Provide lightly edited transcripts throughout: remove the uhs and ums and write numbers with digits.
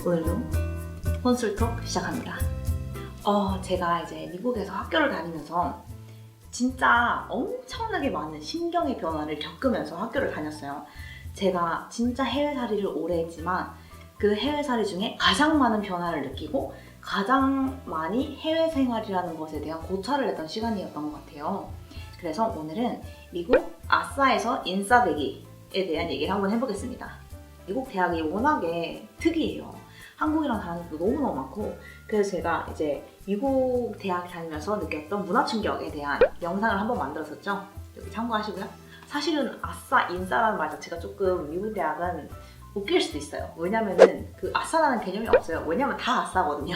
오늘도 혼술톡 시작합니다. 제가 이제 미국에서 학교를 다니면서 진짜 엄청나게 많은 심경의 변화를 겪으면서 학교를 다녔어요. 제가 진짜 해외살이를 오래 했지만 그 해외살이 중에 가장 많은 변화를 느끼고 가장 많이 해외 생활이라는 것에 대한 고찰을 했던 시간이었던 것 같아요. 그래서 오늘은 미국 아싸에서 인싸되기에 대한 얘기를 한번 해보겠습니다. 미국 대학이 워낙에 특이해요. 한국이랑 다른 것도 너무너무 많고, 그래서 제가 이제 미국 대학 다니면서 느꼈던 문화 충격에 대한 영상을 한번 만들었었죠. 여기 참고하시고요. 사실은 아싸, 인싸라는 말 자체가 조금 미국 대학은 웃길 수도 있어요. 왜냐면은 그 아싸라는 개념이 없어요. 왜냐면 다 아싸거든요.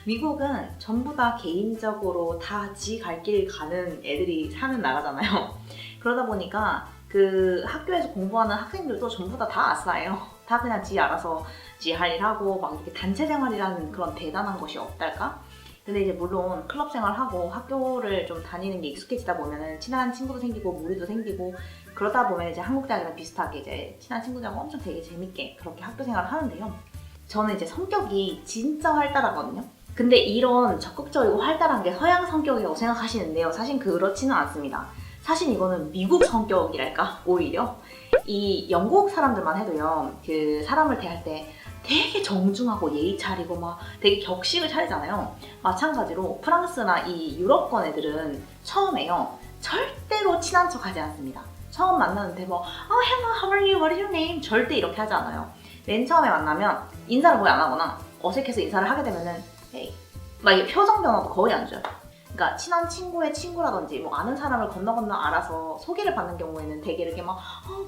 미국은 전부 다 개인적으로 다 지 갈 길 가는 애들이 사는 나라잖아요. 그러다 보니까 그 학교에서 공부하는 학생들도 전부 다 아싸예요. 다 그냥 지 알아서 지 할 일 하고 막 이렇게 단체 생활이라는 그런 대단한 것이 없달까? 근데 이제 물론 클럽 생활하고 학교를 좀 다니는 게 익숙해지다 보면은 친한 친구도 생기고 무리도 생기고 그러다 보면 이제 한국 대학이랑 비슷하게 이제 친한 친구들하고 엄청 되게 재밌게 그렇게 학교 생활을 하는데요. 저는 이제 성격이 진짜 활달하거든요. 근데 이런 적극적이고 활달한 게 서양 성격이라고 생각하시는데요. 사실 그렇지는 않습니다. 사실 이거는 미국 성격이랄까? 오히려 이 영국 사람들만 해도요. 그 사람을 대할 때 되게 정중하고 예의 차리고 막 되게 격식을 차리잖아요. 마찬가지로 프랑스나 이 유럽권 애들은 처음에요. 절대로 친한 척 하지 않습니다. 처음 만나는데 뭐 hello, how are you, what is your name? 절대 이렇게 하지 않아요. 맨 처음에 만나면 인사를 거의 안 하거나 어색해서 인사를 하게 되면은 hey, 막 이게 표정 변화도 거의 안 줘요. 그러니까 친한 친구의 친구라든지 뭐 아는 사람을 건너 알아서 소개를 받는 경우에는 되게 이렇게 막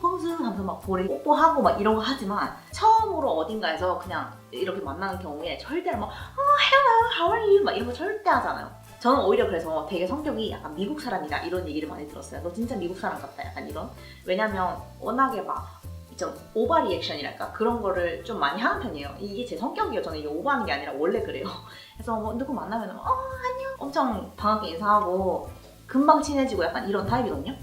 봉수 하면서 막 볼에 뽀뽀하고 막 이런 거 하지만 처음으로 어딘가에서 그냥 이렇게 만나는 경우에 절대로 막 hello, how are you? 막 이런 거 절대 하잖아요. 저는 오히려 그래서 되게 성격이 약간 미국 사람이다 이런 얘기를 많이 들었어요. 너 진짜 미국 사람 같다 약간 이런. 왜냐면 워낙에 막 좀 오버 리액션이랄까 그런 거를 좀 많이 하는 편이에요. 이게 제 성격이에요. 저는 이게 오버하는 게 아니라 원래 그래요. 그래서 뭐 누구 만나면 안녕 엄청 반갑게 인사하고 금방 친해지고 약간 이런 타입이거든요.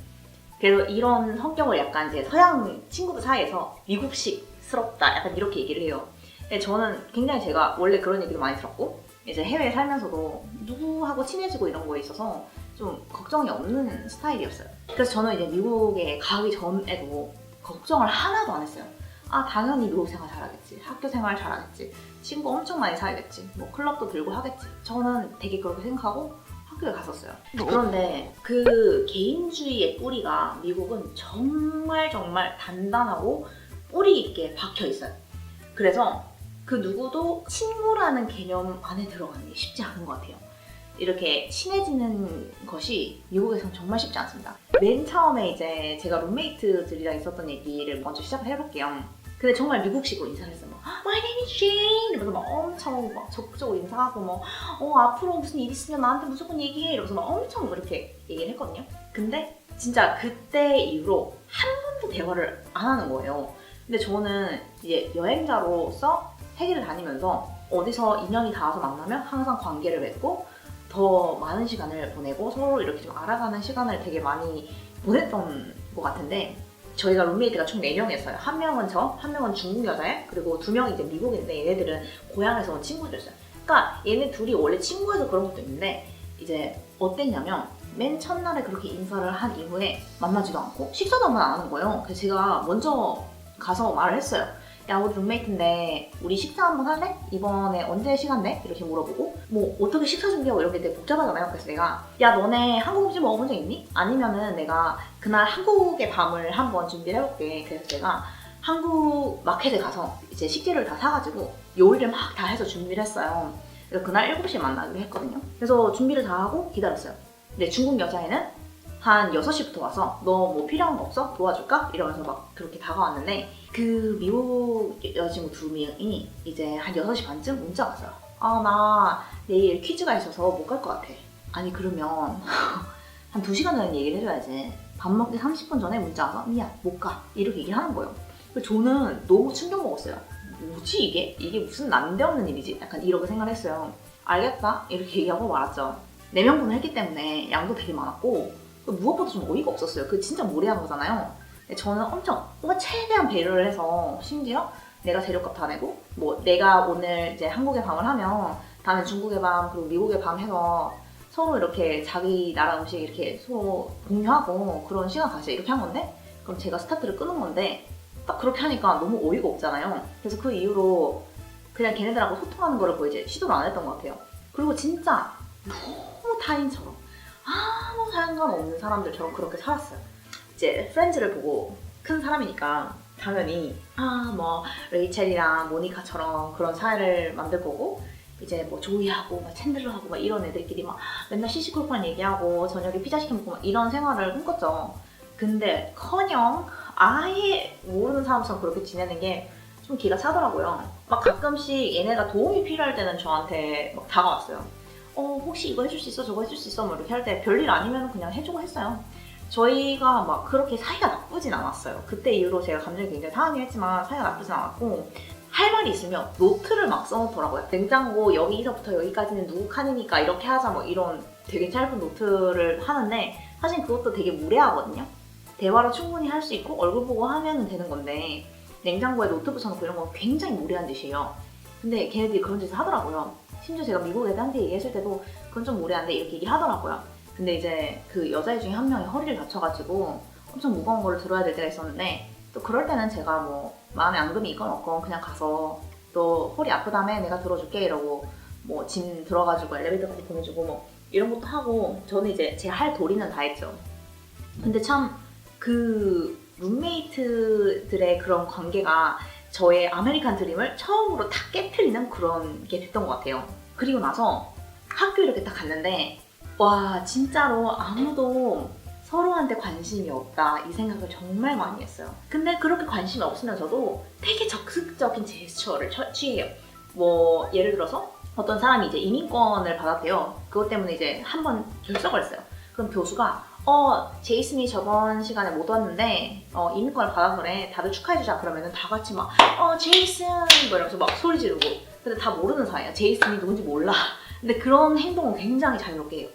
그래서 이런 성격을 약간 이제 서양 친구들 사이에서 미국식스럽다 약간 이렇게 얘기를 해요. 근데 저는 굉장히 제가 원래 그런 얘기를 많이 들었고 이제 해외에 살면서도 누구하고 친해지고 이런 거에 있어서 좀 걱정이 없는 스타일이었어요. 그래서 저는 이제 미국에 가기 전에도 걱정을 하나도 안 했어요. 당연히 미국 생활 잘하겠지, 학교 생활 잘하겠지, 친구 엄청 많이 사귀겠지, 뭐 클럽도 들고 하겠지. 저는 되게 그렇게 생각하고 학교에 갔었어요. 그런데 그 개인주의의 뿌리가 미국은 정말 단단하고 뿌리 있게 박혀 있어요. 그래서 그 누구도 친구라는 개념 안에 들어가는 게 쉽지 않은 것 같아요. 이렇게 친해지는 것이 미국에서는 정말 쉽지 않습니다. 맨 처음에 이제 제가 룸메이트들이랑 있었던 얘기를 먼저 시작을 해볼게요. 근데 정말 미국식으로 인사를 했어요. My name is Jane 이러면서 막 엄청 막 적극적으로 인사하고 뭐 앞으로 무슨 일 있으면 나한테 무조건 얘기해 이러면서 막 엄청 그렇게 얘기를 했거든요. 근데 진짜 그때 이후로 한 번도 대화를 안 하는 거예요. 근데 저는 이제 여행자로서 세계를 다니면서 어디서 인연이 닿아서 만나면 항상 관계를 맺고 더 많은 시간을 보내고 서로 이렇게 좀 알아가는 시간을 되게 많이 보냈던 것 같은데 저희가 룸메이트가 총 4명이었어요. 한 명은 저, 한 명은 중국 여자애, 그리고 2명이 이제 미국인데 얘네들은 고향에서 온 친구들이었어요. 그러니까 얘네 둘이 원래 친구여서 그런 것도 있는데 이제 어땠냐면 맨 첫날에 그렇게 인사를 한 이후에 만나지도 않고 식사도 한 번 안 하는 거예요. 그래서 제가 먼저 가서 말을 했어요. 야 우리 룸메이트인데 우리 식사 한번 할래? 이번에 언제 시간 돼? 이렇게 물어보고 뭐 어떻게 식사 준비하고 이런 게 되게 복잡하잖아요. 그래서 내가 야 너네 한국 음식 먹어본 적 있니? 아니면은 내가 그날 한국의 밤을 한번 준비를 해볼게. 그래서 제가 한국 마켓에 가서 이제 식재료를 다 사가지고 요리를 막 다 해서 준비를 했어요. 그래서 그날 7시에 만나기로 했거든요. 그래서 준비를 다 하고 기다렸어요. 근데 중국 여자애는 한 6시부터 와서 너 뭐 필요한 거 없어? 도와줄까? 이러면서 막 그렇게 다가왔는데 그 미국 여자친구 2명이 이제 한 6시 반쯤 문자가 왔어요. 나 내일 퀴즈가 있어서 못 갈 것 같아. 아니 그러면 한 2시간 전에 얘기를 해줘야지. 밥 먹기 30분 전에 문자 와서 미안 못 가 이렇게 얘기를 하는 거예요. 저는 너무 충격 먹었어요. 뭐지 이게? 이게 무슨 난데없는 일이지? 약간 이렇게 생각을 했어요. 알겠다 이렇게 얘기하고 말았죠. 4명분을 했기 때문에 양도 되게 많았고 무엇보다 좀 어이가 없었어요. 그 진짜 무례한 거잖아요. 저는 엄청 최대한 배려를 해서 심지어 내가 재료값 다 내고 뭐 내가 오늘 이제 한국의 밤을 하면 다음에 중국의 밤 그리고 미국의 밤 해서 서로 이렇게 자기 나라 음식 이렇게 서로 공유하고 그런 시간 가지자 이렇게 한 건데 그럼 제가 스타트를 끄는 건데 딱 그렇게 하니까 너무 어이가 없잖아요. 그래서 그 이후로 그냥 걔네들하고 소통하는 거를 거의 이제 시도를 안 했던 것 같아요. 그리고 진짜 너무 타인처럼 아무 상관없는 사람들처럼 그렇게 살았어요. 이제 프렌즈를 보고 큰 사람이니까 당연히 뭐 레이첼이랑 모니카처럼 그런 사이를 만들 거고 이제 뭐 조이하고 막 챈들러하고 막 이런 애들끼리 막 맨날 시시콜콜한 얘기하고 저녁에 피자 시켜 먹고 막 이런 생활을 꿈꿨죠. 근데 커녕 아예 모르는 사람처럼 그렇게 지내는 게 좀 기가 차더라고요. 막 가끔씩 얘네가 도움이 필요할 때는 저한테 막 다가왔어요. 혹시 이거 해줄 수 있어? 저거 해줄 수 있어? 뭐 이렇게 할 때 별일 아니면 그냥 해주고 했어요. 저희가 막 그렇게 사이가 나쁘진 않았어요. 그때 이후로 제가 감정이 굉장히 상하긴 했지만 사이가 나쁘진 않았고 할 말이 있으면 노트를 막 써놓더라고요. 냉장고 여기서부터 여기까지는 누구 칸이니까 이렇게 하자 뭐 이런 되게 짧은 노트를 하는데 사실 그것도 되게 무례하거든요. 대화로 충분히 할 수 있고 얼굴 보고 하면 되는 건데 냉장고에 노트 붙여놓고 이런 건 굉장히 무례한 짓이에요. 근데 걔네들이 그런 짓을 하더라고요. 심지어 제가 미국 애들한테 얘기했을 때도 그건 좀 무례한데 이렇게 얘기하더라고요. 근데 이제 그 여자애 중에 한 명이 허리를 다쳐가지고 엄청 무거운 거를 들어야 될 때가 있었는데 또 그럴 때는 제가 뭐 마음에 앙금이 있건 없건 그냥 가서 또 허리 아프다며 내가 들어줄게 이러고 뭐 짐 들어가지고 엘리베이터까지 보내주고 뭐 이런 것도 하고 저는 이제 제 할 도리는 다 했죠. 근데 참 그 룸메이트들의 그런 관계가 저의 아메리칸 드림을 처음으로 다 깨트리는 그런 게 됐던 것 같아요. 그리고 나서 학교 이렇게 딱 갔는데 와 진짜로 아무도 서로한테 관심이 없다 이 생각을 정말 많이 했어요. 근데 그렇게 관심이 없으면서도 되게 적극적인 제스처를 취해요. 뭐 예를 들어서 어떤 사람이 이제 이민권을 받았대요. 그것 때문에 이제 한번 결석을 했어요. 그럼 교수가 제이슨이 저번 시간에 못 왔는데 이민권을 받아서 그래 다들 축하해주자 그러면은 다 같이 막 제이슨 뭐 이러면서 막 소리 지르고 근데 다 모르는 사이야. 제이슨이 누군지 몰라. 근데 그런 행동은 굉장히 자유롭게 해요.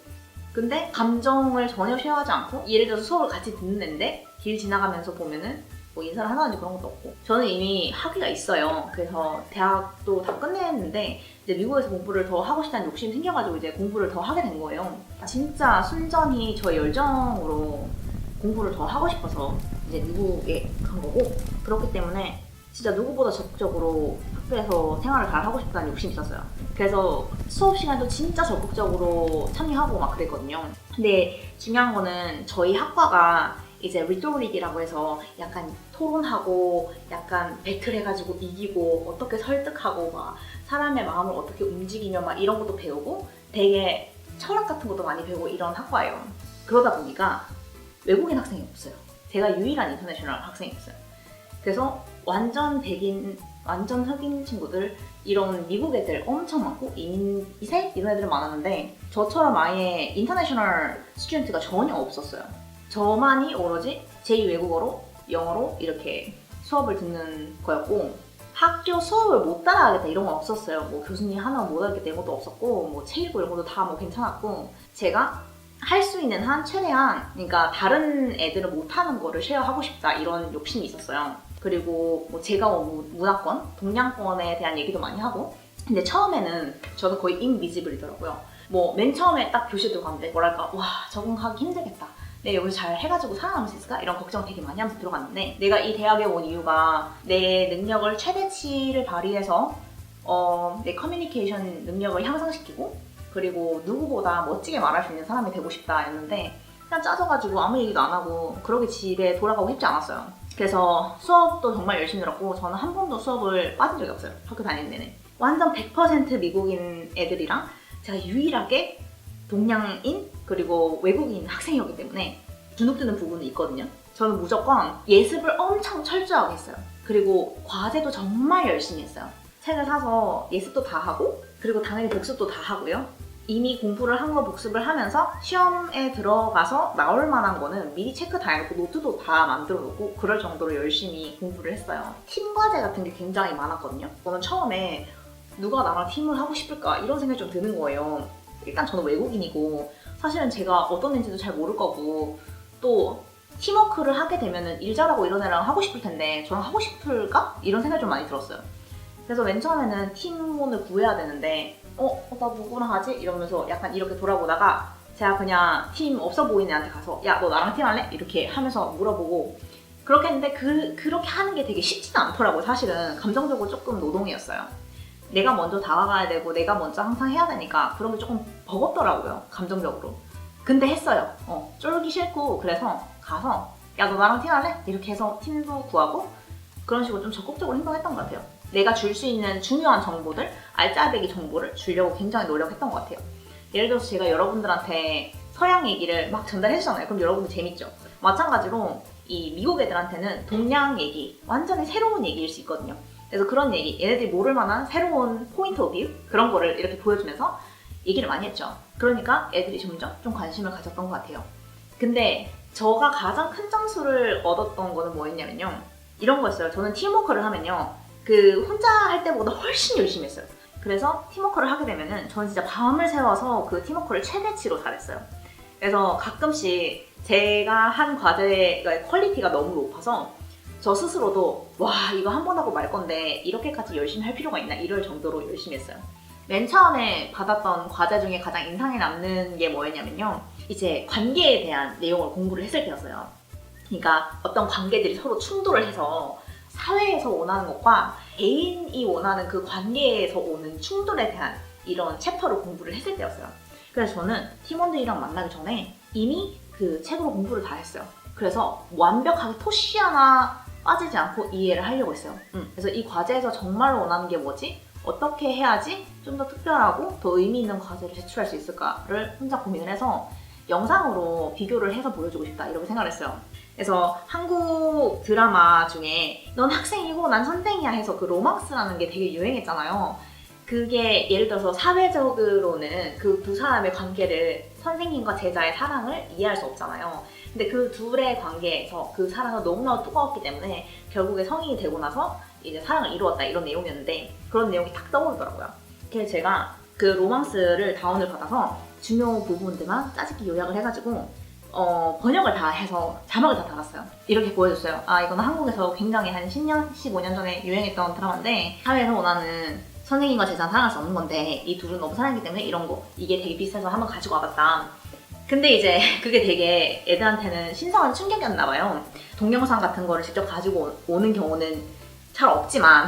근데 감정을 전혀 쉐어하지 않고 예를 들어서 수업을 같이 듣는 애인데 길 지나가면서 보면은 뭐 인사를 하다든지 그런 것도 없고 저는 이미 학위가 있어요. 그래서 대학도 다 끝냈는데 이제 미국에서 공부를 더 하고 싶다는 욕심이 생겨가지고 이제 공부를 더 하게 된 거예요. 진짜 순전히 저의 열정으로 공부를 더 하고 싶어서 이제 미국에 간 거고 그렇기 때문에 진짜 누구보다 적극적으로 학교에서 생활을 잘 하고 싶다는 욕심이 있었어요. 그래서 수업 시간도 진짜 적극적으로 참여하고 막 그랬거든요. 근데 중요한 거는 저희 학과가 이제 리토릭이라고 해서 약간 토론하고 약간 배틀해가지고 이기고 어떻게 설득하고 막 사람의 마음을 어떻게 움직이며 막 이런 것도 배우고 되게 철학 같은 것도 많이 배우고 이런 학과예요. 그러다 보니까 외국인 학생이 없어요. 제가 유일한 인터내셔널 학생이었어요. 그래서 완전 백인, 완전 흑인 친구들 이런 미국 애들 엄청 많고 이민 2세 이런 애들 많았는데 저처럼 아예 인터내셔널 스튜던트가 전혀 없었어요. 저만이 오로지 제2외국어로 영어로 이렇게 수업을 듣는 거였고 학교 수업을 못 따라가겠다 이런 건 없었어요. 뭐 교수님 하나 못 알겠다 이런 것도 없었고 뭐 책 읽고 이런 것도 다 뭐 괜찮았고 제가 할 수 있는 한 최대한 그러니까 다른 애들은 못하는 거를 쉐어하고 싶다 이런 욕심이 있었어요. 그리고 뭐 제가 문화권, 동양권에 대한 얘기도 많이 하고 근데 처음에는 저는 거의 인비지블이더라고요. 뭐 맨 처음에 딱 교실 들어갔는데 뭐랄까 와 적응하기 힘들겠다. 내가 여기서 잘 해가지고 살아남을 수 있을까? 이런 걱정 되게 많이 하면서 들어갔는데 내가 이 대학에 온 이유가 내 능력을 최대치를 발휘해서 내 커뮤니케이션 능력을 향상시키고 그리고 누구보다 멋지게 말할 수 있는 사람이 되고 싶다 였는데 그냥 짜져가지고 아무 얘기도 안 하고 그러게 집에 돌아가고 싶지 않았어요. 그래서 수업도 정말 열심히 들었고 저는 한 번도 수업을 빠진 적이 없어요. 학교 다니는 내내. 완전 100% 미국인 애들이랑 제가 유일하게 동양인 그리고 외국인 학생이었기 때문에 주눅드는 부분이 있거든요. 저는 무조건 예습을 엄청 철저하게 했어요. 그리고 과제도 정말 열심히 했어요. 책을 사서 예습도 다 하고 그리고 당연히 복습도 다 하고요. 이미 공부를 한 거 복습을 하면서 시험에 들어가서 나올 만한 거는 미리 체크 다 해놓고 노트도 다 만들어 놓고 그럴 정도로 열심히 공부를 했어요. 팀 과제 같은 게 굉장히 많았거든요. 저는 처음에 누가 나랑 팀을 하고 싶을까 이런 생각이 좀 드는 거예요. 일단 저는 외국인이고 사실은 제가 어떤 애인지도 잘 모를 거고 또 팀워크를 하게 되면은 일 잘하고 이런 애랑 하고 싶을 텐데 저는 하고 싶을까? 이런 생각이 좀 많이 들었어요. 그래서 맨 처음에는 팀원을 구해야 되는데 나 누구랑 하지? 이러면서 약간 이렇게 돌아보다가 제가 그냥 팀 없어 보이는 애한테 가서 야, 너 나랑 팀 할래? 이렇게 하면서 물어보고 그렇게 했는데 그렇게 하는 게 되게 쉽지는 않더라고요. 사실은 감정적으로 조금 노동이었어요. 내가 먼저 다가가야 되고 내가 먼저 항상 해야 되니까 그런 게 조금 버겁더라고요. 감정적으로. 근데 했어요. 쫄기 싫고 그래서 가서 야, 너 나랑 팀 할래? 이렇게 해서 팀도 구하고 그런 식으로 좀 적극적으로 행동했던 것 같아요. 내가 줄 수 있는 중요한 정보들, 알짜배기 정보를 주려고 굉장히 노력했던 것 같아요. 예를 들어서 제가 여러분들한테 서양 얘기를 막 전달해주잖아요. 그럼 여러분들 재밌죠? 마찬가지로 이 미국 애들한테는 동양 얘기, 완전히 새로운 얘기일 수 있거든요. 그래서 그런 얘기, 얘네들이 모를 만한 새로운 포인트 오브 뷰? 그런 거를 이렇게 보여주면서 얘기를 많이 했죠. 그러니까 애들이 점점 좀 관심을 가졌던 것 같아요. 근데 제가 가장 큰 점수를 얻었던 거는 뭐였냐면요. 이런 거였어요. 저는 팀워크를 하면요. 혼자 할 때보다 훨씬 열심히 했어요. 그래서 팀워크를 하게 되면은 저는 진짜 밤을 새워서 그 팀워크를 최대치로 잘했어요. 그래서 가끔씩 제가 한 과제의 퀄리티가 너무 높아서 저 스스로도 와, 이거 한 번 하고 말 건데 이렇게까지 열심히 할 필요가 있나 이럴 정도로 열심히 했어요. 맨 처음에 받았던 과제 중에 가장 인상에 남는 게 뭐였냐면요. 이제 관계에 대한 내용을 공부를 했을 때였어요. 그러니까 어떤 관계들이 서로 충돌을 해서 사회에서 원하는 것과 개인이 원하는 그 관계에서 오는 충돌에 대한 이런 챕터를 공부를 했을 때였어요. 그래서 저는 팀원들이랑 만나기 전에 이미 그 책으로 공부를 다 했어요. 그래서 완벽하게 토시 하나 빠지지 않고 이해를 하려고 했어요. 그래서 이 과제에서 정말 원하는 게 뭐지? 어떻게 해야지 좀 더 특별하고 더 의미 있는 과제를 제출할 수 있을까를 혼자 고민을 해서 영상으로 비교를 해서 보여주고 싶다 이렇게 생각을 했어요. 그래서 한국 드라마 중에 넌 학생이고 난 선생이야 해서 그 로망스라는 게 되게 유행했잖아요. 그게 예를 들어서 사회적으로는 그 두 사람의 관계를 선생님과 제자의 사랑을 이해할 수 없잖아요. 근데 그 둘의 관계에서 그 사랑은 너무나도 뜨거웠기 때문에 결국에 성인이 되고 나서 이제 사랑을 이루었다 이런 내용이었는데 그런 내용이 딱 떠오르더라고요. 그래서 제가 그 로망스를 다운을 받아서 중요 부분들만 짜집기 요약을 해가지고 번역을 다 해서 자막을 다 달았어요. 이렇게 보여줬어요. 이거는 한국에서 굉장히 한 10년, 15년 전에 유행했던 드라마인데 사회에서 원하는 선생님과 제자는 사랑할 수 없는 건데 이 둘은 너무 사랑하기 때문에 이런 거 이게 되게 비슷해서 한번 가지고 와봤다. 근데 이제 그게 되게 애들한테는 신선한 충격이었나 봐요. 동영상 같은 거를 직접 가지고 오는 경우는 잘 없지만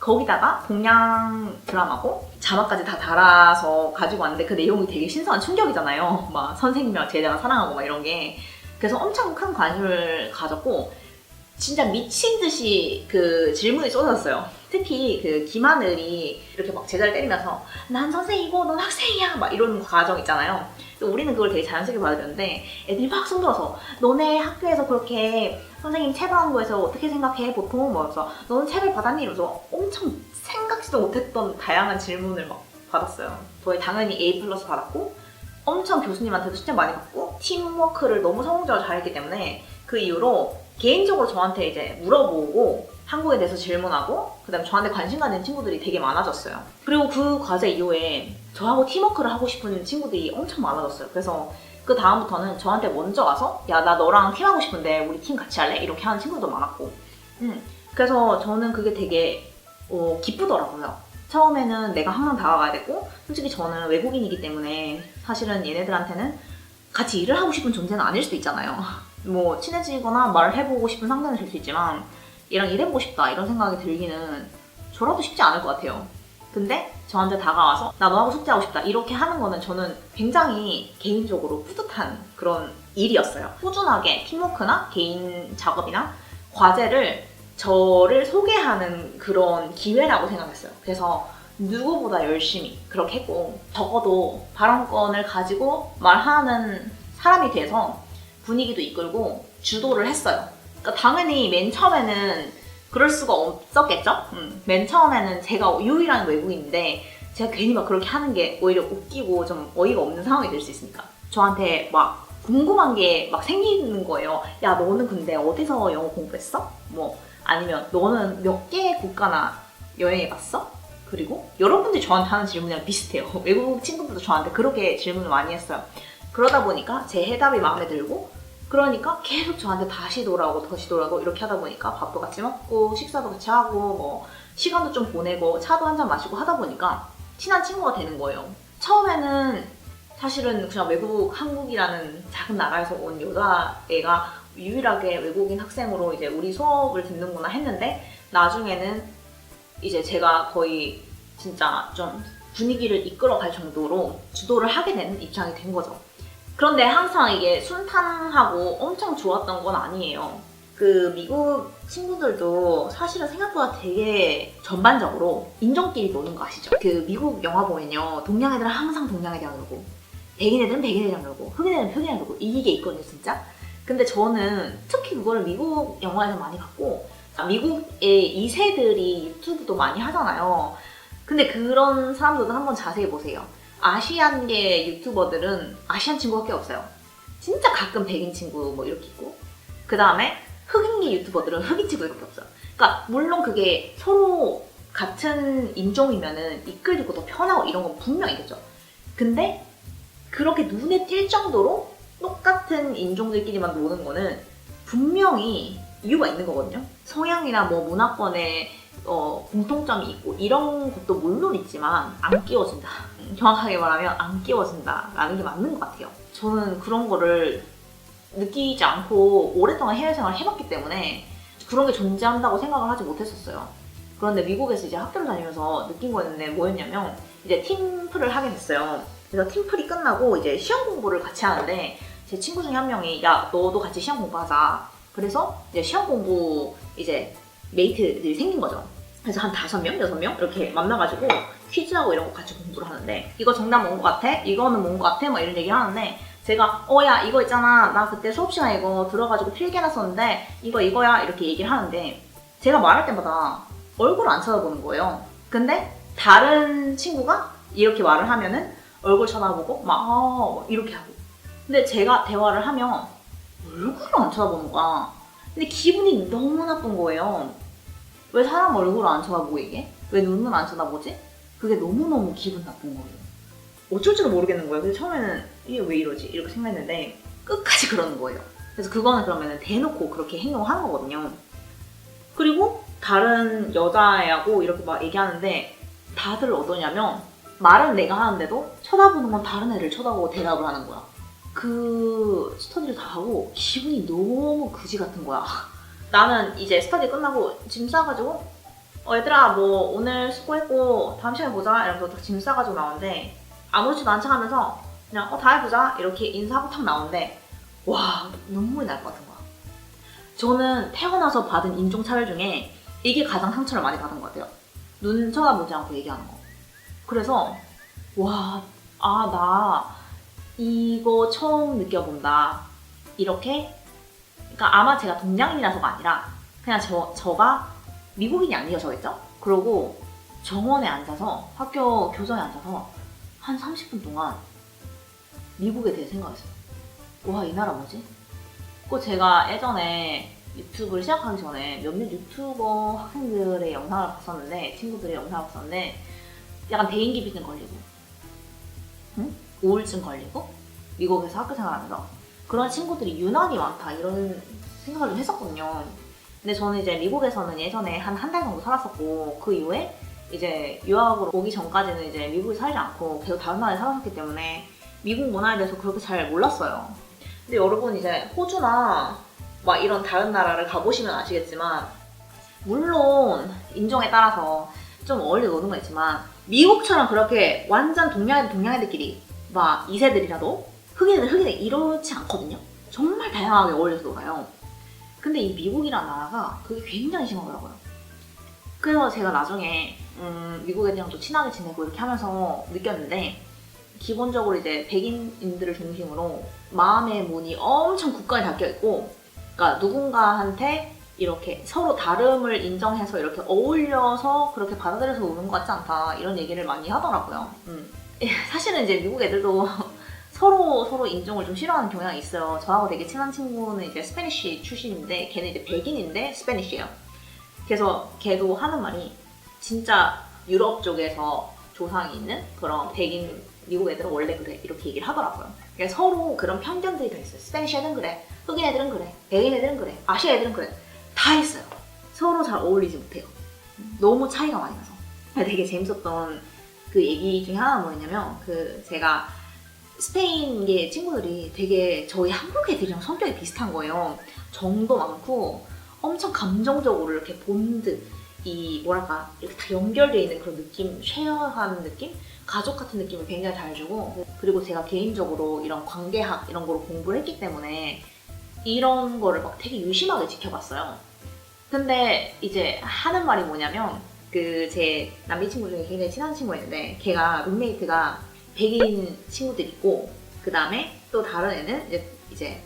거기다가 동양 드라마고 자막까지 다 달아서 가지고 왔는데 그 내용이 되게 신선한 충격이잖아요. 막 선생님이랑 제자가 사랑하고 막 이런 게. 그래서 엄청 큰 관심을 가졌고 진짜 미친 듯이 그 질문이 쏟아졌어요. 특히 그 김하늘이 이렇게 막 제자를 때리면서 난 선생이고 넌 학생이야 막 이런 과정 있잖아요. 우리는 그걸 되게 자연스럽게 봐야 되는데 애들이 막 손들어서 너네 학교에서 그렇게 선생님 체벌하는 거에서 어떻게 생각해? 보통 뭐여서 너는 체벌 받았니? 이러면서 엄청 생각지도 못했던 다양한 질문을 막 받았어요. 저희 당연히 A+ 받았고 엄청 교수님한테도 진짜 많이 받고 팀워크를 너무 성공적으로 잘했기 때문에 그 이후로 개인적으로 저한테 이제 물어보고 한국에 대해서 질문하고 그다음에 저한테 관심 가진 친구들이 되게 많아졌어요. 그리고 그 과제 이후에 저하고 팀워크를 하고 싶은 친구들이 엄청 많아졌어요. 그래서 그 다음부터는 저한테 먼저 와서 야, 나 너랑 팀하고 싶은데 우리 팀 같이 할래? 이렇게 하는 친구도 많았고 그래서 저는 그게 되게 기쁘더라고요. 처음에는 내가 항상 다가가야 됐고 솔직히 저는 외국인이기 때문에 사실은 얘네들한테는 같이 일을 하고 싶은 존재는 아닐 수도 있잖아요. 뭐 친해지거나 말을 해보고 싶은 상대는 될 수 있지만 얘랑 일해보고 싶다 이런 생각이 들기는 저라도 쉽지 않을 것 같아요. 근데 저한테 다가와서 나 너하고 숙제하고 싶다 이렇게 하는 거는 저는 굉장히 개인적으로 뿌듯한 그런 일이었어요. 꾸준하게 팀워크나 개인 작업이나 과제를 저를 소개하는 그런 기회라고 생각했어요. 그래서 누구보다 열심히 그렇게 했고 적어도 발언권을 가지고 말하는 사람이 돼서 분위기도 이끌고 주도를 했어요. 그러니까 당연히 맨 처음에는 그럴 수가 없었겠죠? 맨 처음에는 제가 유일한 외국인인데 제가 괜히 막 그렇게 하는 게 오히려 웃기고 좀 어이가 없는 상황이 될 수 있으니까 저한테 막 궁금한 게 막 생기는 거예요. 야, 너는 근데 어디서 영어 공부했어? 뭐 아니면 너는 몇 개 국가나 여행해봤어? 그리고 여러분들이 저한테 하는 질문이랑 비슷해요. 외국 친구들도 저한테 그렇게 질문을 많이 했어요. 그러다 보니까 제 해답이 마음에 들고 그러니까 계속 저한테 다시 돌아오고 다시 돌아오고 이렇게 하다 보니까 밥도 같이 먹고 식사도 같이 하고 뭐 시간도 좀 보내고 차도 한잔 마시고 하다 보니까 친한 친구가 되는 거예요. 처음에는 사실은 그냥 외국, 한국이라는 작은 나라에서 온 여자애가 유일하게 외국인 학생으로 이제 우리 수업을 듣는구나 했는데 나중에는 이제 제가 거의 진짜 좀 분위기를 이끌어갈 정도로 주도를 하게 되는 입장이 된 거죠. 그런데 항상 이게 순탄하고 엄청 좋았던 건 아니에요. 그 미국 친구들도 사실은 생각보다 되게 전반적으로 인종끼리 노는 거 아시죠? 그 미국 영화 보면요. 동양 애들은 항상 동양 애들이랑 놀고 백인 애들은 백인 애들이랑 놀고 흑인 애들은 흑인이랑 놀고 이게 있거든요 진짜. 근데 저는 특히 그거를 미국 영화에서 많이 봤고 미국의 2세들이 유튜브도 많이 하잖아요. 근데 그런 사람들도 한번 자세히 보세요. 아시안계 유튜버들은 아시안 친구밖에 없어요. 진짜 가끔 백인 친구 뭐 이렇게 있고 그 다음에 흑인계 유튜버들은 흑인 친구밖에 없어요. 그러니까 물론 그게 서로 같은 인종이면은 이끌리고 더 편하고 이런 건 분명히겠죠. 근데 그렇게 눈에 띌 정도로 똑같은 인종들끼리만 노는 거는 분명히 이유가 있는 거거든요. 성향이나 뭐 문화권에 공통점이 있고 이런 것도 물론 있지만 안 끼워진다. 정확하게 말하면 안 끼워진다라는 게 맞는 것 같아요. 저는 그런 거를 느끼지 않고 오랫동안 해외 생활을 해봤기 때문에 그런 게 존재한다고 생각을 하지 못했었어요. 그런데 미국에서 이제 학교를 다니면서 느낀 거였는데 뭐였냐면 이제 팀플을 하게 됐어요. 그래서 팀플이 끝나고 이제 시험 공부를 같이 하는데 제 친구 중에 한 명이 야 너도 같이 시험 공부하자. 그래서 이제 시험 공부 이제 메이트들이 생긴 거죠. 그래서 한 5명, 6명 이렇게 만나가지고 퀴즈하고 이런 거 같이 공부를 하는데 이거 정답 뭔 거 같아? 이거는 뭔 거 같아? 막 이런 얘기를 하는데 제가 야 이거 있잖아 나 그때 수업시간에 이거 들어가지고 필기해놨었는데 이거야 이렇게 얘기를 하는데 제가 말할 때마다 얼굴을 안 쳐다보는 거예요. 근데 다른 친구가 이렇게 말을 하면은 얼굴 쳐다보고 막 이렇게 하고 근데 제가 대화를 하면 얼굴을 안 쳐다보는 거야. 근데 기분이 너무 나쁜 거예요. 왜 사람 얼굴을 안 쳐다보고 이게? 왜 눈을 안 쳐다보지? 그게 너무너무 기분 나쁜 거예요. 어쩔 줄을 모르겠는 거예요. 그래서 처음에는 이게 왜 이러지? 이렇게 생각했는데 끝까지 그러는 거예요. 그래서 그거는 그러면 대놓고 그렇게 행동을 하는 거거든요. 그리고 다른 여자애하고 이렇게 막 얘기하는데 다들 어떠냐면 말은 내가 하는데도 쳐다보는 건 다른 애를 쳐다보고 대답을 하는 거야. 그 스터디를 다 하고 기분이 너무 그지 같은 거야. 나는 이제 스터디 끝나고 짐 싸가지고 얘들아 뭐 오늘 수고했고 다음 시간에 보자 이러면서 짐 싸가지고 나오는데 아무렇지도 않은 척하면서 그냥 다음에 보자 이렇게 인사하고 탁 나오는데 와 눈물이 날 것 같은 거야. 저는 태어나서 받은 인종차별 중에 이게 가장 상처를 많이 받은 것 같아요. 눈 쳐다보지 않고 얘기하는 거. 그래서 나 이거 처음 느껴본다. 이렇게 그러니까 아마 제가 동양인이라서가 아니라 그냥 저가 미국인이 아니어서겠죠? 그러고 정원에 앉아서 학교 교정에 앉아서 한 30분 동안 미국에 대해 생각했어요. 와, 이 나라 뭐지? 그 제가 예전에 유튜브를 시작하기 전에 몇몇 유튜버 학생들의 영상을 봤었는데 친구들의 영상을 봤었는데 약간 대인기피증 걸리고 우울증 걸리고 미국에서 학교 생활하면서 그런 친구들이 유난히 많다 이런 생각을 좀 했었거든요. 근데 저는 이제 미국에서는 예전에 한 달 정도 살았었고 그 이후에 이제 유학으로 오기 전까지는 이제 미국에 살지 않고 계속 다른 나라에 살았기 때문에 미국 문화에 대해서 그렇게 잘 몰랐어요. 근데 여러분 이제 호주나 막 이런 다른 나라를 가보시면 아시겠지만 물론 인종에 따라서 좀 어울려 노는 거 있지만 미국처럼 그렇게 완전 동양애들끼리 막 2세들이라도 흑인들 이렇지 않거든요. 정말 다양하게 어울려서 놀아요. 근데 이 미국이라는 나라가 그게 굉장히 심하더라고요. 그래서 제가 나중에 미국 애들이랑 또 친하게 지내고 이렇게 하면서 느꼈는데 기본적으로 이제 백인인들을 중심으로 마음의 문이 엄청 굳건히 닫혀있고 그러니까 누군가한테 이렇게 서로 다름을 인정해서 이렇게 어울려서 그렇게 받아들여서 노는 것 같지 않다 이런 얘기를 많이 하더라고요. 사실은 이제 미국 애들도 서로 인종을 좀 싫어하는 경향이 있어요. 저하고 되게 친한 친구는 이제 스페니쉬 출신인데 걔는 이제 백인인데 스페니쉬예요. 그래서 걔도 하는 말이 진짜 유럽 쪽에서 조상이 있는 그런 백인 미국 애들은 원래 그래 이렇게 얘기를 하더라고요. 그러니까 서로 그런 편견들이 다 있어요. 스페니쉬 애는 그래, 흑인 애들은 그래, 백인 애들은 그래, 아시아 애들은 그래. 다 있어요. 서로 잘 어울리지 못해요. 너무 차이가 많이 나서. 되게 재밌었던 그 얘기 중에 하나가 뭐였냐면, 제가 스페인계 친구들이 되게 저희 한국 애들이랑 성격이 비슷한 거예요. 정도 많고 엄청 감정적으로 이렇게 본드, 뭐랄까 이렇게 다 연결되어 있는 그런 느낌, 쉐어하는 느낌? 가족 같은 느낌을 굉장히 잘 주고, 그리고 제가 개인적으로 이런 관계학 이런 거를 공부를 했기 때문에 이런 거를 막 되게 유심하게 지켜봤어요. 근데 이제 하는 말이 뭐냐면, 제 남미 친구 중에 굉장히 친한 친구가 있는데, 걔가 룸메이트가 백인 친구들이 있고, 그 다음에 또 다른 애는 이제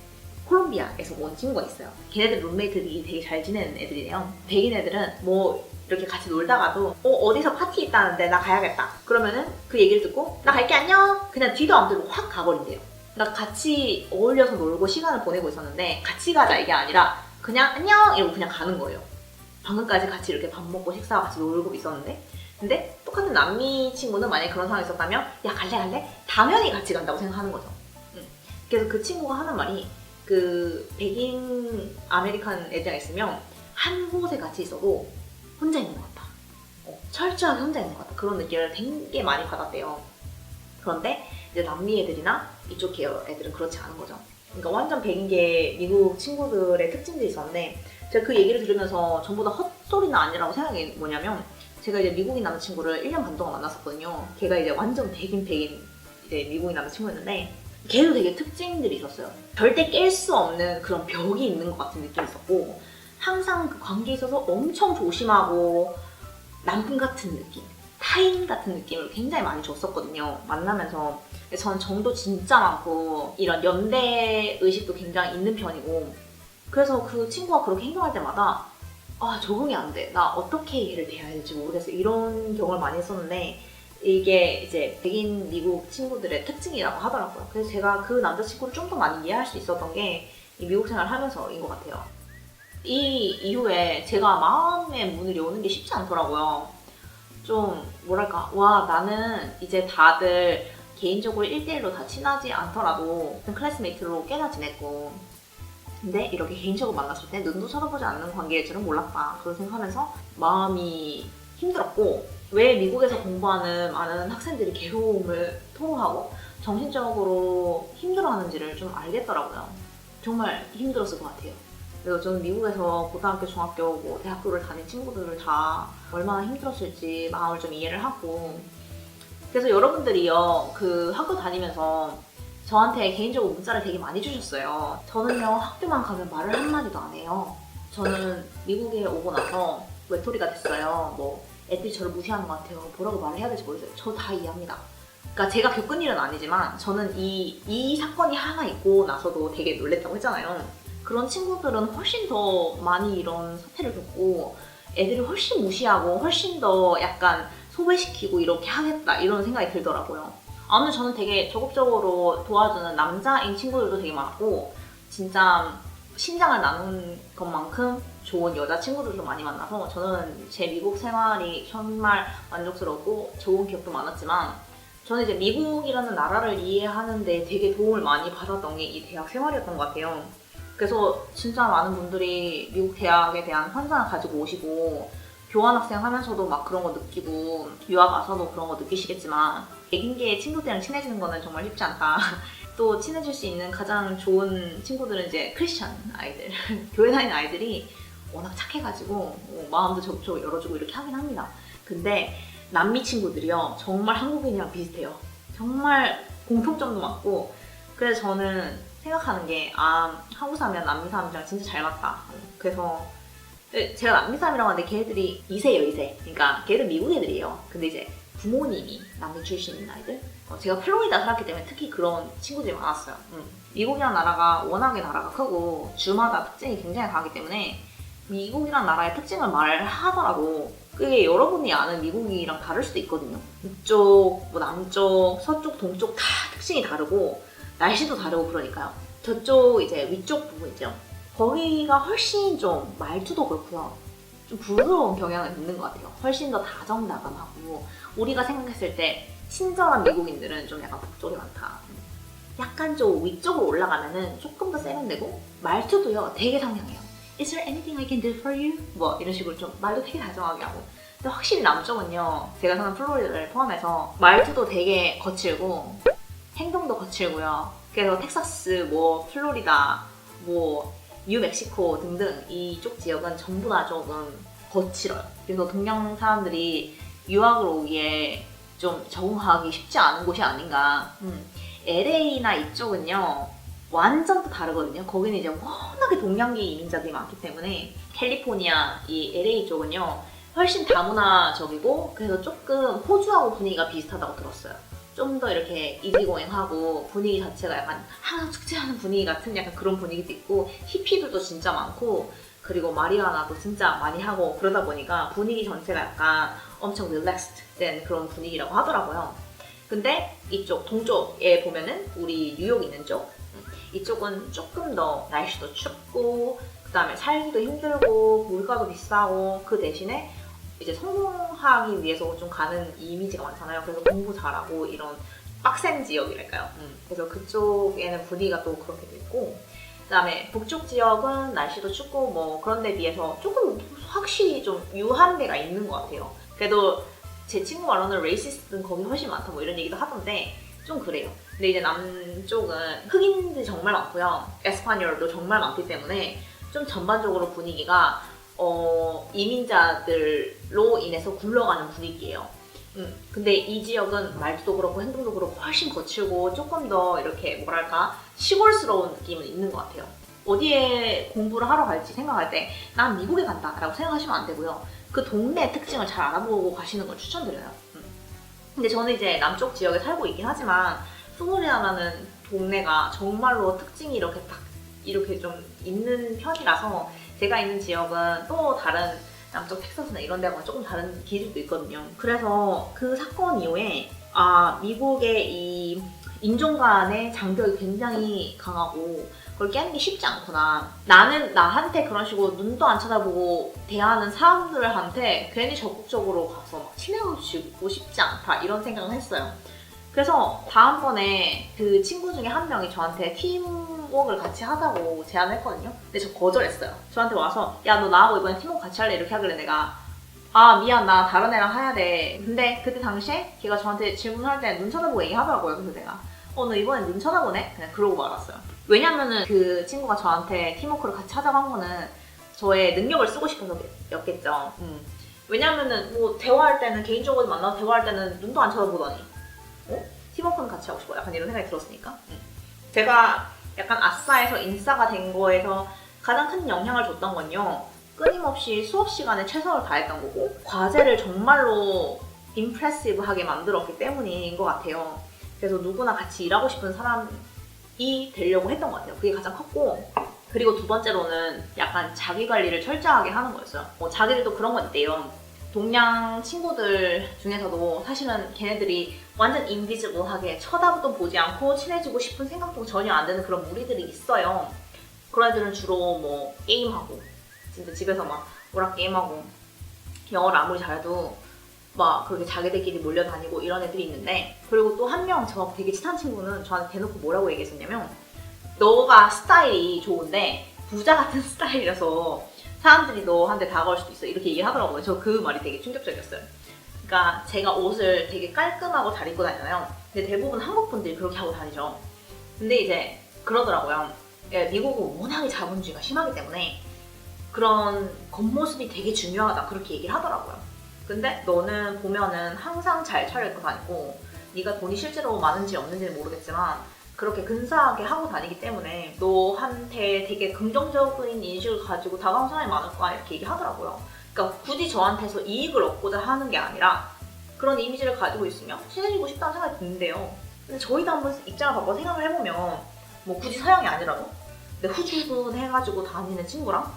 콜롬비아에서 온 친구가 있어요. 걔네들 룸메이트들이 되게 잘 지내는 애들이래요. 백인 애들은 뭐 이렇게 같이 놀다가도 어디서 파티 있다는데 나 가야겠다. 그러면은 그 얘기를 듣고 나 갈게 안녕. 그냥 뒤도 안 들고 확 가버린대요. 그러니까 같이 어울려서 놀고 시간을 보내고 있었는데 같이 가자 이게 아니라 그냥 안녕 이러고 그냥 가는 거예요. 방금까지 같이 이렇게 밥 먹고 식사하고 같이 놀고 있었는데, 근데 똑같은 남미 친구는 만약에 그런 상황이 있었다면 야 갈래? 당연히 같이 간다고 생각하는 거죠. 그래서 그 친구가 하는 말이, 백인 아메리칸 애들이랑 있으면 한 곳에 같이 있어도 혼자 있는 것 같다. 철저하게 혼자 있는 것 같다. 그런 느낌을 되게 많이 받았대요. 그런데 이제 남미 애들이나 이쪽 계열 애들은 그렇지 않은 거죠. 그러니까 완전 백인계 미국 친구들의 특징들이 있었는데, 제가 그 얘기를 들으면서 전부 다 헛소리는 아니라고 생각이 뭐냐면, 제가 이제 미국인 남자친구를 1년 반 동안 만났었거든요. 걔가 이제 완전 백인 이제 미국인 남자친구였는데, 걔도 되게 특징들이 있었어요. 절대 깰 수 없는 그런 벽이 있는 것 같은 느낌이 있었고, 항상 그 관계에 있어서 엄청 조심하고 남편 같은 느낌, 타인 같은 느낌을 굉장히 많이 줬었거든요. 만나면서. 저는 정도 진짜 많고 이런 연대 의식도 굉장히 있는 편이고, 그래서 그 친구가 그렇게 행동할 때마다 적응이 안 돼. 나 어떻게 얘를 대해야 될지 모르겠어. 이런 경험을 많이 했었는데, 이게 이제 백인 미국 친구들의 특징이라고 하더라고요. 그래서 제가 그 남자친구를 좀 더 많이 이해할 수 있었던 게 이 미국 생활을 하면서인 것 같아요. 이 이후에 제가 마음의 문을 여는 게 쉽지 않더라고요. 좀 뭐랄까, 나는 이제 다들 개인적으로 1대1로 다 친하지 않더라도 클래스메이트로 꽤나 지냈고, 근데 이렇게 개인적으로 만났을 때 눈도 쳐다보지 않는 관계일 줄은 몰랐다. 그런 생각하면서 마음이 힘들었고, 왜 미국에서 공부하는 많은 학생들이 괴로움을 토로하고 정신적으로 힘들어하는지를 좀 알겠더라고요. 정말 힘들었을 것 같아요. 그래서 저는 미국에서 고등학교, 중학교, 대학교를 다닌 친구들을 다 얼마나 힘들었을지 마음을 좀 이해를 하고, 그래서 여러분들이요, 학교 다니면서 저한테 개인적으로 문자를 되게 많이 주셨어요. 저는요, 학교만 가면 말을 한마디도 안 해요. 저는 미국에 오고 나서 외톨이가 됐어요. 애들이 저를 무시하는 것 같아요. 뭐라고 말을 해야 될지 모르겠어요. 저 다 이해합니다. 그러니까 제가 겪은 일은 아니지만 저는 이 사건이 하나 있고 나서도 되게 놀랬다고 했잖아요. 그런 친구들은 훨씬 더 많이 이런 사태를 겪고 애들이 훨씬 무시하고 훨씬 더 약간 소외시키고 이렇게 하겠다 이런 생각이 들더라고요. 아무튼 저는 되게 적극적으로 도와주는 남자인 친구들도 되게 많았고, 진짜 신장을 나눈 것만큼 좋은 여자 친구들도 많이 만나서 저는 제 미국 생활이 정말 만족스럽고 좋은 기억도 많았지만, 저는 이제 미국이라는 나라를 이해하는 데 되게 도움을 많이 받았던 게 이 대학 생활이었던 것 같아요. 그래서 진짜 많은 분들이 미국 대학에 대한 환상을 가지고 오시고 교환학생 하면서도 막 그런 거 느끼고 유학 와서도 그런 거 느끼시겠지만, 백인계의 친구들이랑 친해지는 거는 정말 쉽지 않다. 또 친해질 수 있는 가장 좋은 친구들은 이제 크리스천 아이들, 교회 다니는 아이들이 워낙 착해가지고 마음도 적극적으로 열어주고 이렇게 하긴 합니다. 근데 남미 친구들이요, 정말 한국인이랑 비슷해요. 정말 공통점도 많고, 그래서 저는 생각하는 게 한국 사람이랑 남미 사람이랑 진짜 잘 맞다. 그래서 제가 남미 사람이라고 하는데 걔들이 2세예요, 2세. 그러니까 걔들 미국 애들이에요. 근데 이제 부모님이 남미 출신인 아이들. 제가 플로리다 살았기 때문에 특히 그런 친구들이 많았어요. 미국이란 나라가 워낙에 나라가 크고 주마다 특징이 굉장히 강하기 때문에 미국이란 나라의 특징을 말하더라도 그게 여러분이 아는 미국이랑 다를 수도 있거든요. 북쪽, 남쪽, 서쪽, 동쪽 다 특징이 다르고 날씨도 다르고 그러니까요. 저쪽 이제 위쪽 부분 있죠. 거기가 훨씬 좀 말투도 그렇고요. 좀 부드러운 경향은 있는 것 같아요. 훨씬 더 다정다감하고, 우리가 생각했을 때 친절한 미국인들은 좀 약간 북쪽이 많다. 약간 좀 위쪽으로 올라가면은 조금 더 세련되고 말투도요 되게 상냥해요. Is there anything I can do for you? 뭐 이런 식으로 좀 말도 되게 다정하게 하고. 근데 확실히 남쪽은요, 제가 사는 플로리다를 포함해서 말투도 되게 거칠고 행동도 거칠고요. 그래서 텍사스, 뭐 플로리다, 뭐 뉴멕시코 등등 이쪽 지역은 전부 다 조금 거칠어요. 그래서 동양 사람들이 유학을 오기에 좀 적응하기 쉽지 않은 곳이 아닌가. LA나 이쪽은요 완전 또 다르거든요. 거기는 이제 워낙에 동양계 이민자들이 많기 때문에 캘리포니아 이 LA 쪽은요 훨씬 다문화적이고 그래서 조금 호주하고 분위기가 비슷하다고 들었어요. 좀 더 이렇게 이지고잉하고 분위기 자체가 약간 항상 축제하는 분위기 같은 약간 그런 분위기도 있고 히피들도 진짜 많고 그리고 마리아나도 진짜 많이 하고 그러다 보니까 분위기 전체가 약간 엄청 릴렉스드 된 그런 분위기라고 하더라고요. 근데 이쪽 동쪽에 보면은 우리 뉴욕 있는 쪽 이쪽은 조금 더 날씨도 춥고 그 다음에 살기도 힘들고 물가도 비싸고 그 대신에 이제 성공하기 위해서 좀 가는 이미지가 많잖아요. 그래서 공부 잘하고 이런 빡센 지역이랄까요. 그래서 그쪽에는 분위기가 또 그렇게 돼 있고 그 다음에 북쪽 지역은 날씨도 춥고 뭐 그런 데 비해서 조금 확실히 좀 유한 데가 있는 것 같아요. 그래도 제 친구 말로는 레이시스트는 거기 훨씬 많다 뭐 이런 얘기도 하던데 좀 그래요. 근데 이제 남쪽은 흑인들이 정말 많고요. 에스파뇰도 정말 많기 때문에 좀 전반적으로 분위기가 이민자들로 인해서 굴러가는 분위기예요. 근데 이 지역은 말투도 그렇고 행동도 그렇고 훨씬 거칠고 조금 더 이렇게 뭐랄까 시골스러운 느낌은 있는 것 같아요. 어디에 공부를 하러 갈지 생각할 때 난 미국에 간다 라고 생각하시면 안 되고요. 그 동네의 특징을 잘 알아보고 가시는 걸 추천드려요. 근데 저는 이제 남쪽 지역에 살고 있긴 하지만 플로리다라는 동네가 정말로 특징이 이렇게 딱 이렇게 좀 있는 편이라서 제가 있는 지역은 또 다른 남쪽 텍사스나 이런 데하고는 조금 다른 기술도 있거든요. 그래서 그 사건 이후에 미국의 이 인종 간의 장벽이 굉장히 강하고 그걸 깨는 게 쉽지 않구나. 나는 나한테 그런 식으로 눈도 안 쳐다보고 대하는 사람들한테 괜히 적극적으로 가서 막 친해지고 싶지 않다 이런 생각을 했어요. 그래서 다음번에 그 친구 중에 한 명이 저한테 팀워크를 같이 하자고 제안을 했거든요. 근데 저 거절했어요. 저한테 와서 야 너 나하고 이번에 팀워크 같이 할래? 이렇게 하길래 내가 미안 나 다른 애랑 해야 돼. 근데 그때 당시에 걔가 저한테 질문할 때 눈 쳐다보고 얘기하더라고요. 그래서 내가 너 이번엔 눈 쳐다보네? 그냥 그러고 말았어요. 왜냐면은 그 친구가 저한테 팀워크를 같이 하자고 한 거는 저의 능력을 쓰고 싶어서였겠죠. 왜냐면은 뭐 대화할 때는 개인적으로 만나서 대화할 때는 눈도 안 쳐다보더니 팀워크는 같이 하고 싶어 약간 이런 생각이 들었으니까 제가 약간 아싸에서 인싸가 된 거에서 가장 큰 영향을 줬던 건요 끊임없이 수업 시간에 최선을 다했던 거고 과제를 정말로 임프레시브하게 만들었기 때문인 것 같아요. 그래서 누구나 같이 일하고 싶은 사람이 되려고 했던 것 같아요. 그게 가장 컸고 그리고 두 번째로는 약간 자기 관리를 철저하게 하는 거였어요. 자기들도 그런 건 있대요. 동양 친구들 중에서도 사실은 걔네들이 완전 인비지블하게 쳐다보도 보지 않고 친해지고 싶은 생각도 전혀 안 드는 그런 무리들이 있어요. 그런 애들은 주로 뭐 게임하고 진짜 집에서 막 오락 게임하고 영어를 아무리 잘해도 막 그렇게 자기들끼리 몰려다니고 이런 애들이 있는데 그리고 또 한 명 저 되게 친한 친구는 저한테 대놓고 뭐라고 얘기했었냐면 너가 스타일이 좋은데 부자 같은 스타일이라서 사람들이 너한테 다가올 수도 있어 이렇게 얘기를 하더라고요. 저 그 말이 되게 충격적이었어요. 그러니까 제가 옷을 되게 깔끔하고 잘 입고 다녀요. 근데 대부분 한국 분들이 그렇게 하고 다니죠. 근데 이제 그러더라고요. 미국은 워낙에 자본주의가 심하기 때문에 그런 겉모습이 되게 중요하다 그렇게 얘기를 하더라고요. 근데 너는 보면은 항상 잘 차려입고 다니고 네가 돈이 실제로 많은지 없는지는 모르겠지만 그렇게 근사하게 하고 다니기 때문에 너한테 되게 긍정적인 인식을 가지고 다가온 사람이 많을 거야 이렇게 얘기하더라고요. 그러니까 굳이 저한테서 이익을 얻고자 하는 게 아니라 그런 이미지를 가지고 있으면 친해지고 싶다는 생각이 드는데요. 근데 저희도 한번 입장을 바꿔 생각을 해보면 뭐 굳이 서양이 아니라도 근데 후주분해가지고 다니는 친구랑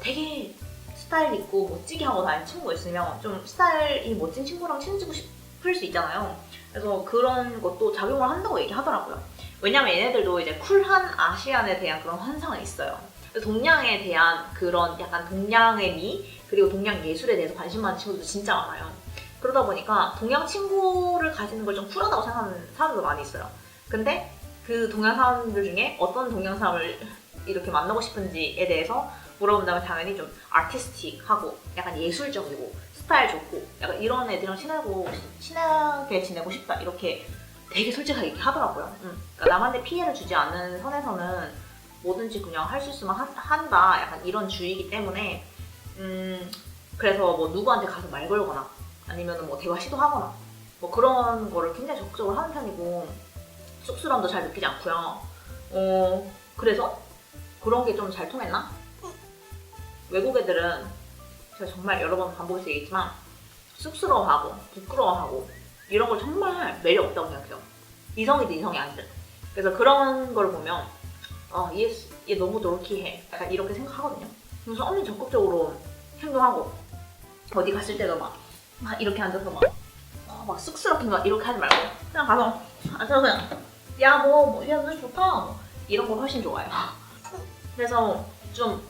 되게 스타일 있고 멋지게 하고 다니는 친구가 있으면 좀 스타일이 멋진 친구랑 친해지고 싶을 수 있잖아요. 그래서 그런 것도 작용을 한다고 얘기하더라고요. 왜냐면 얘네들도 이제 쿨한 아시안에 대한 그런 환상이 있어요. 동양에 대한 그런 약간 동양의 미 그리고 동양 예술에 대해서 관심 많은 친구들도 진짜 많아요. 그러다 보니까 동양 친구를 가지는 걸 좀 쿨하다고 생각하는 사람들도 많이 있어요. 근데 그 동양 사람들 중에 어떤 동양 사람을 이렇게 만나고 싶은지에 대해서 물어본다면 당연히 좀 아티스틱하고 약간 예술적이고 스타일 좋고 약간 이런 애들이랑 친하게 지내고 싶다 이렇게 되게 솔직하게 하더라고요. 그러니까 남한테 피해를 주지 않는 선에서는 뭐든지 그냥 할 수 있으면 한다 약간 이런 주의이기 때문에 그래서 뭐 누구한테 가서 말 걸거나 아니면 뭐 대화 시도하거나 뭐 그런 거를 굉장히 적극적으로 하는 편이고 쑥스러움도 잘 느끼지 않고요. 그래서 그런 게 좀 잘 통했나? 외국 애들은 제가 정말 여러 번 반복해서 얘기했지만 쑥스러워하고 부끄러워하고 이런 걸 정말 매력 없다고 생각해요. 이성이든 이성이 아니든. 그래서 그런 걸 보면 얘 너무 노력해 약간 이렇게 생각하거든요. 그래서 엄청 적극적으로 행동하고 어디 갔을 때도 막 이렇게 앉아서 막 쑥스럽게 막 이렇게 하지 말고 그냥 가서 앉아서 그냥 야 너 좋다 뭐 이런 거 훨씬 좋아요. 그래서 좀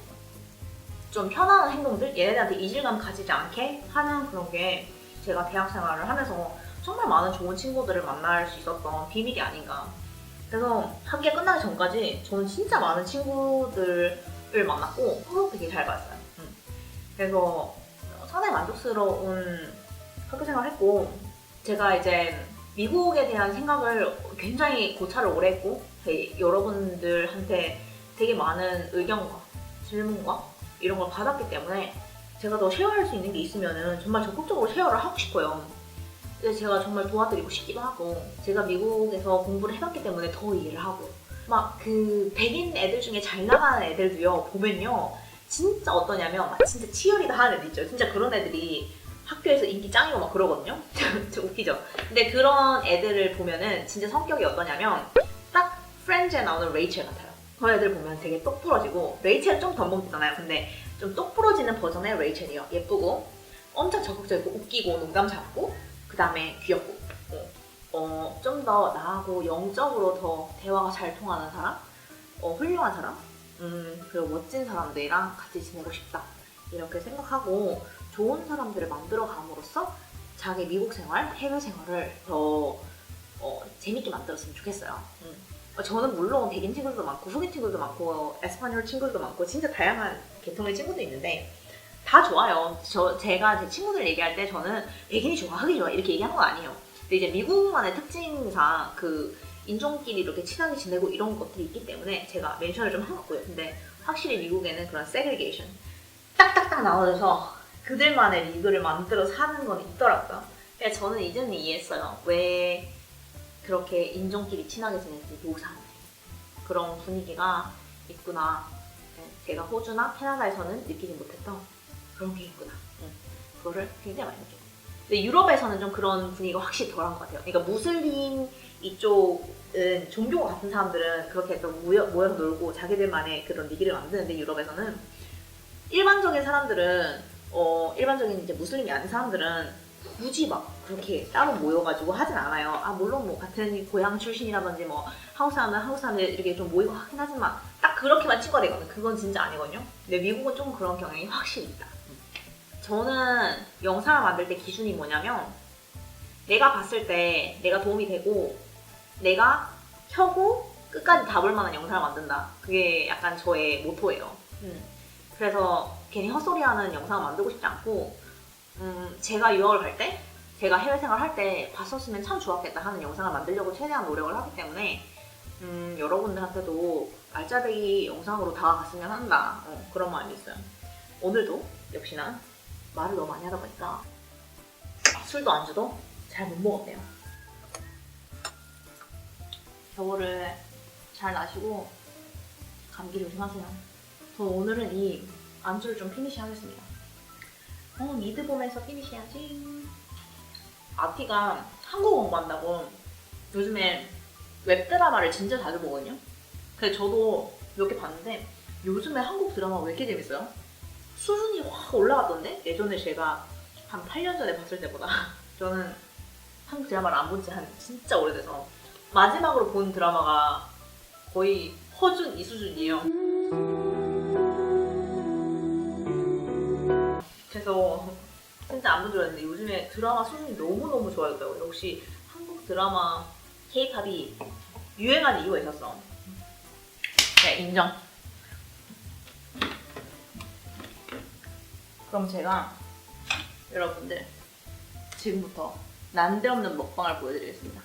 편안한 행동들 얘네들한테 이질감 가지지 않게 하는 그런 게 제가 대학 생활을 하면서 정말 많은 좋은 친구들을 만날 수 있었던 비밀이 아닌가. 그래서 학기가 끝나기 전까지 저는 진짜 많은 친구들을 만났고 서로 되게 잘 봤어요. 그래서 상당히 만족스러운 학교 생활을 했고 제가 이제 미국에 대한 생각을 굉장히 고찰을 오래 했고 여러분들한테 되게 많은 의견과 질문과 이런 걸 받았기 때문에 제가 더 쉐어할 수 있는 게 있으면은 정말 적극적으로 쉐어를 하고 싶어요. 그래서 제가 정말 도와드리고 싶기도 하고 제가 미국에서 공부를 해봤기 때문에 더 이해를 하고 막 그 백인 애들 중에 잘 나가는 애들도요 보면요 진짜 어떠냐면 막 진짜 치어리더 하는 애들 있죠. 진짜 그런 애들이 학교에서 인기 짱이고 막 그러거든요. 좀 웃기죠. 근데 그런 애들을 보면은 진짜 성격이 어떠냐면 딱 프렌즈에 나오는 레이첼 같아요. 그 애들 보면 되게 똑부러지고 레이첼은 좀 덤벙지잖아요. 근데 좀 똑부러지는 버전의 레이첼이요. 예쁘고 엄청 적극적이고 웃기고 농담 잡고 그 다음에 귀엽고 좀 더 나하고 영적으로 더 대화가 잘 통하는 사람 훌륭한 사람 그리고 멋진 사람들이랑 같이 지내고 싶다 이렇게 생각하고 좋은 사람들을 만들어 감으로써 자기 미국 생활, 해외 생활을 더 재밌게 만들었으면 좋겠어요. 저는 물론 백인 친구들도 많고 흑인 친구들도 많고 에스파뇰 친구들도 많고 진짜 다양한 계통의 친구도 있는데 다 좋아요. 제가 제 친구들 얘기할 때 저는 백인이 좋아, 흑인이 좋아 이렇게 얘기하는 건 아니에요. 근데 이제 미국만의 특징상 그 인종끼리 이렇게 친하게 지내고 이런 것들이 있기 때문에 제가 멘션을 좀 한 거고요. 근데 확실히 미국에는 그런 세그리게이션 딱딱딱 나눠져서 그들만의 리그를 만들어 사는 건 있더라고요. 그래서 저는 이제는 이해했어요. 왜 그렇게 인종끼리 친하게 지내지 미국 사람들이 그런 분위기가 있구나. 제가 호주나 캐나다에서는 느끼지 못했던 그런 게 있구나. 그거를 굉장히 많이 느껴요. 근데 유럽에서는 좀 그런 분위기가 확실히 덜한 것 같아요. 그러니까 무슬림 이쪽은 종교가 같은 사람들은 그렇게 해서 모여서 놀고 자기들만의 그런 리기를 만드는데 유럽에서는 일반적인 사람들은 일반적인 이제 무슬림이 아닌 사람들은 굳이 막 그렇게 따로 모여가지고 하진 않아요. 물론 뭐 같은 고향 출신이라든지 뭐 한국 사람들 이렇게 좀 모이고 하긴 하지만 딱 그렇게만 친구가 되거든요. 그건 진짜 아니거든요. 근데 미국은 좀 그런 경향이 확실히 있다. 저는 영상을 만들 때 기준이 뭐냐면 내가 봤을 때 내가 도움이 되고 내가 켜고 끝까지 다 볼 만한 영상을 만든다. 그게 약간 저의 모토예요. 그래서 괜히 헛소리하는 영상을 만들고 싶지 않고 제가 유학을 갈 때 제가 해외 생활 할 때 봤었으면 참 좋았겠다 하는 영상을 만들려고 최대한 노력을 하기 때문에 여러분들한테도 알짜배기 영상으로 다가갔으면 한다. 그런 마음이 있어요. 오늘도 역시나 말을 너무 많이 하다 보니까 술도 안주도 잘 못 먹었네요. 겨울을 잘 나시고 감기 조심하세요. 저 오늘은 이 안주를 좀 피니시 하겠습니다. 미드 보면서 피니시 해야지. 아티가 한국 공부한다고 요즘에 웹드라마를 진짜 자주 보거든요. 그래서 저도 몇 개 봤는데 요즘에 한국 드라마 왜 이렇게 재밌어요? 수준이 확 올라갔던데? 예전에 제가 한 8년 전에 봤을 때보다 저는 한국 드라마를 안 본 지 한 진짜 오래돼서 마지막으로 본 드라마가 거의 허준 이수준이에요. 그래서 진짜 안 보더랬는데 요즘에 드라마 수준이 너무너무 좋아졌더라고요. 역시 한국 드라마 K-팝이 유행한 이유가 있었어. 네, 인정. 그럼 제가 여러분들 지금부터 난데없는 먹방을 보여드리겠습니다.